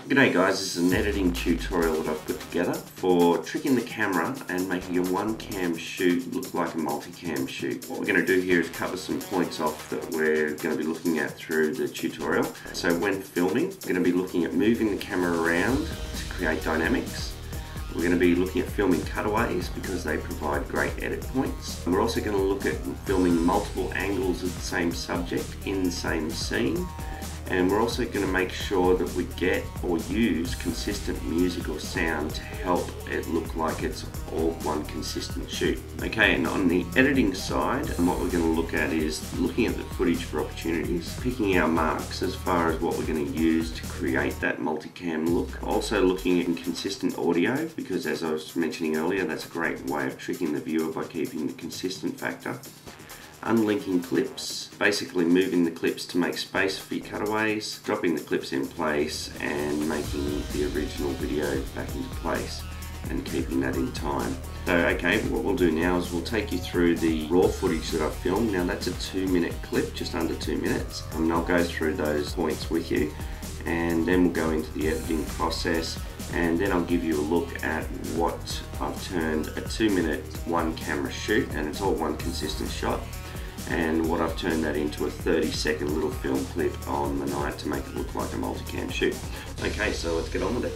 G'day guys, this is an editing tutorial that I've put together for tricking the camera and making a one cam shoot look like a multi-cam shoot. What we're going to do here is cover some points off that we're going to be looking at through the tutorial. So when filming, we're going to be looking at moving the camera around to create dynamics. We're going to be looking at filming cutaways because they provide great edit points. And we're also going to look at filming multiple angles of the same subject in the same scene. And we're also going to make sure that we get or use consistent music or sound to help it look like it's all one consistent shoot. Okay, and on the editing side, what we're going to look at is looking at the footage for opportunities, picking our marks as far as what we're going to use to create that multicam look. Also looking at consistent audio, because as I was mentioning earlier, that's a great way of tricking the viewer by keeping the consistent factor. Unlinking clips, basically moving the clips to make space for your cutaways, dropping the clips in place and making the original video back into place and keeping that in time. So okay, what we'll do now is we'll take you through the raw footage that I've filmed. Now that's a 2-minute clip, just under 2 minutes, and I'll go through those points with you, and then we'll go into the editing process, and then I'll give you a look at what I've turned a 2-minute one camera shoot, and it's all one consistent shot, and what I've turned that into a 30-second little film clip on the night to make it look like a multicam shoot. Okay, so let's get on with it.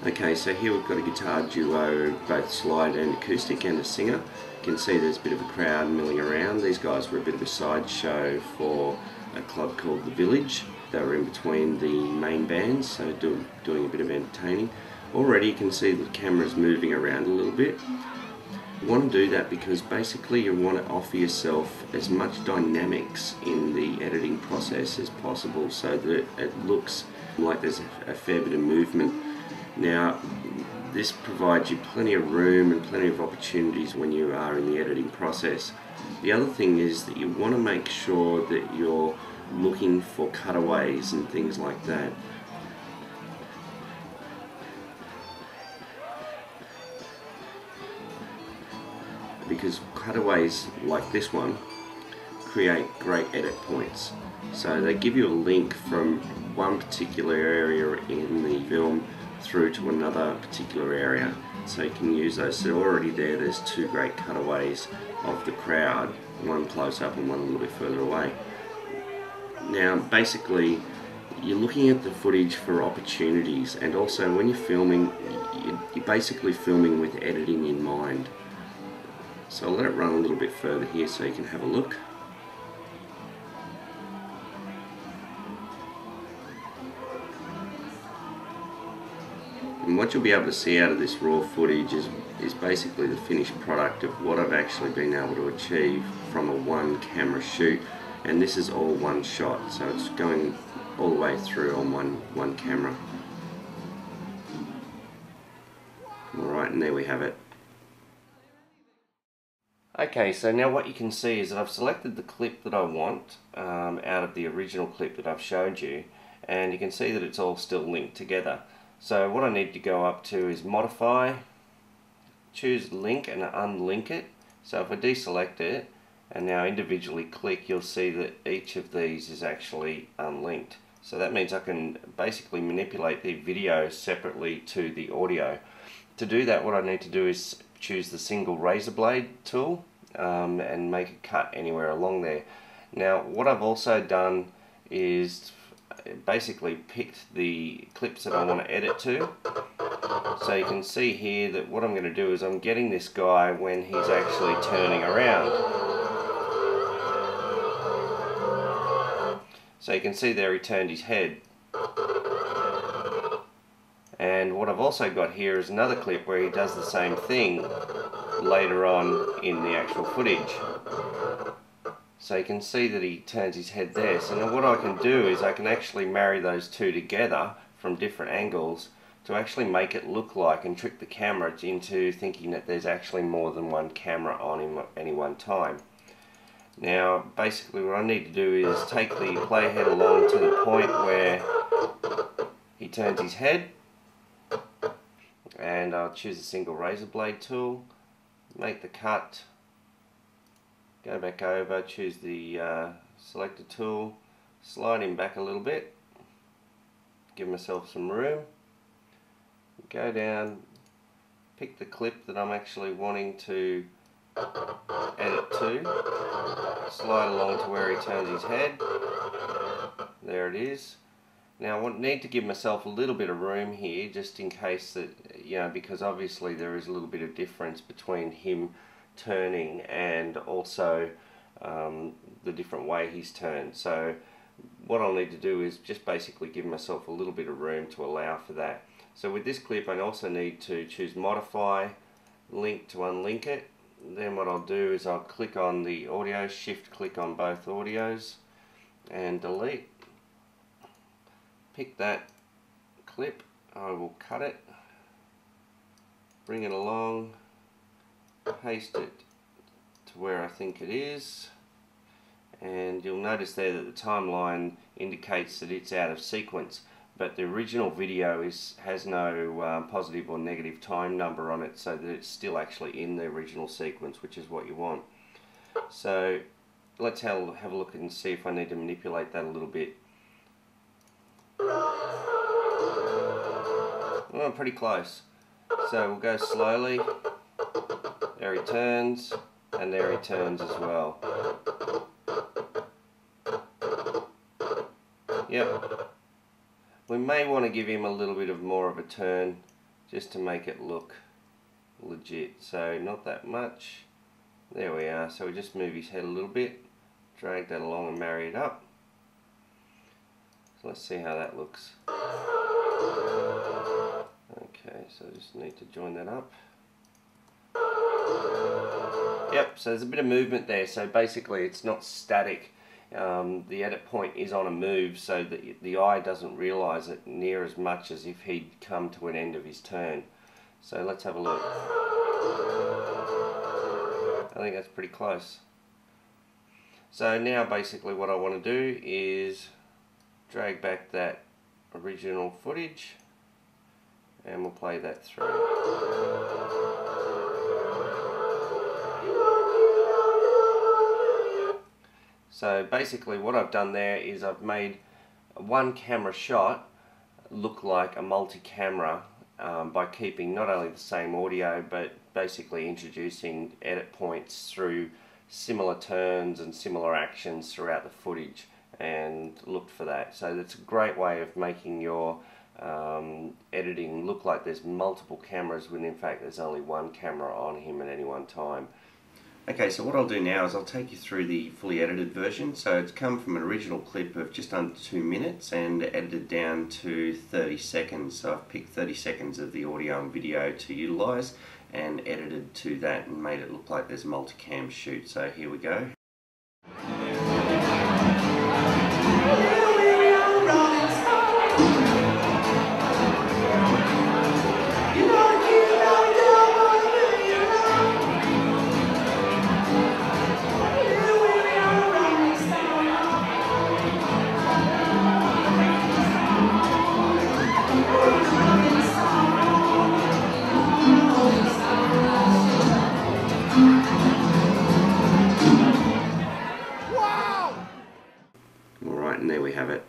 Okay, so here we've got a guitar duo, both slide and acoustic, and a singer. You can see there's a bit of a crowd milling around. These guys were a bit of a sideshow for a club called The Village. They were in between the main bands, so doing a bit of entertaining. Already you can see the camera's moving around a little bit. You want to do that because basically you want to offer yourself as much dynamics in the editing process as possible so that it looks like there's a fair bit of movement. Now this provides you plenty of room and plenty of opportunities when you are in the editing process. The other thing is that you want to make sure that you're looking for cutaways and things like that. Because cutaways like this one create great edit points. So they give you a link from one particular area in the film through to another particular area. So you can use those. So already there's two great cutaways of the crowd, one close up and one a little bit further away. Now basically you're looking at the footage for opportunities, and also when you're filming, you're basically filming with editing in mind. So I'll let it run a little bit further here so you can have a look. And what you'll be able to see out of this raw footage is basically the finished product of what I've actually been able to achieve from a one camera shoot. And this is all one shot, so it's going all the way through on one camera. Alright, and there we have it. Okay, so now what you can see is that I've selected the clip that I want out of the original clip that I've showed you, and you can see that it's all still linked together. So what I need to go up to is modify, choose link and unlink it. So if I deselect it and now individually click, you'll see that each of these is actually unlinked. So that means I can basically manipulate the video separately to the audio. To do that, what I need to do is choose the single razor blade tool and make a cut anywhere along there. Now what I've also done is basically picked the clips that I want to edit to. So you can see here that what I'm going to do is I'm getting this guy when he's actually turning around. So you can see there he turned his head. And what I've also got here is another clip where he does the same thing later on in the actual footage. So you can see that he turns his head there. So now what I can do is I can actually marry those two together from different angles to actually make it look like and trick the camera into thinking that there's actually more than one camera on him at any one time. Now basically what I need to do is take the playhead along to the point where he turns his head, and I'll choose a single razor blade tool, make the cut, go back over, choose the selector tool, slide him back a little bit, give myself some room, go down, pick the clip that I'm actually wanting to edit to, slide along to where he turns his head. There it is. Now I need to give myself a little bit of room here, just in case that, you know, because obviously there is a little bit of difference between him turning and also the different way he's turned. So what I'll need to do is just basically give myself a little bit of room to allow for that. So with this clip I also need to choose modify, link to unlink it. Then what I'll do is I'll click on the audio, shift click on both audios and delete. Pick that clip, I will cut it, bring it along, paste it to where I think it is, and you'll notice there that the timeline indicates that it's out of sequence, but the original video has no positive or negative time number on it, so that it's still actually in the original sequence, which is what you want. So let's have a look and see if I need to manipulate that a little bit. Oh, pretty close. So we'll go slowly. There he turns, and there he turns as well. Yep. We may want to give him a little bit of more of a turn just to make it look legit. So not that much. There we are. So we just move his head a little bit, drag that along and marry it up. So let's see how that looks. Okay, so I just need to join that up. Yep, so there's a bit of movement there, so basically it's not static. The edit point is on a move, so that the eye doesn't realise it near as much as if he'd come to an end of his turn. So let's have a look. I think that's pretty close. So now basically what I want to do is drag back that original footage and we'll play that through. So basically what I've done there is I've made a one camera shot look like a multi-camera by keeping not only the same audio but basically introducing edit points through similar turns and similar actions throughout the footage, and looked for that. So that's a great way of making your editing look like there's multiple cameras when in fact there's only one camera on him at any one time. Okay, so what I'll do now is I'll take you through the fully edited version. So it's come from an original clip of just under 2 minutes and edited down to 30 seconds. So I've picked 30 seconds of the audio and video to utilise and edited to that and made it look like there's a multicam shoot. So here we go. And there we have it.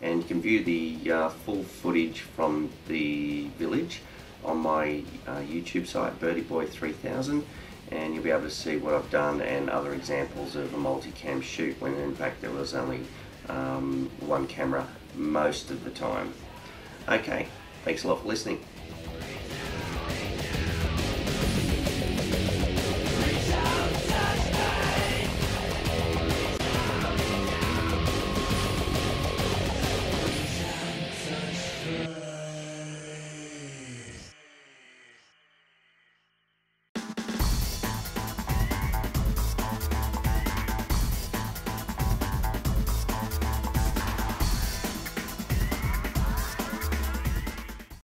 And you can view the full footage from the village on my YouTube site, BirdieBoy3000, and you'll be able to see what I've done and other examples of a multicam shoot when in fact there was only one camera most of the time. Okay, thanks a lot for listening.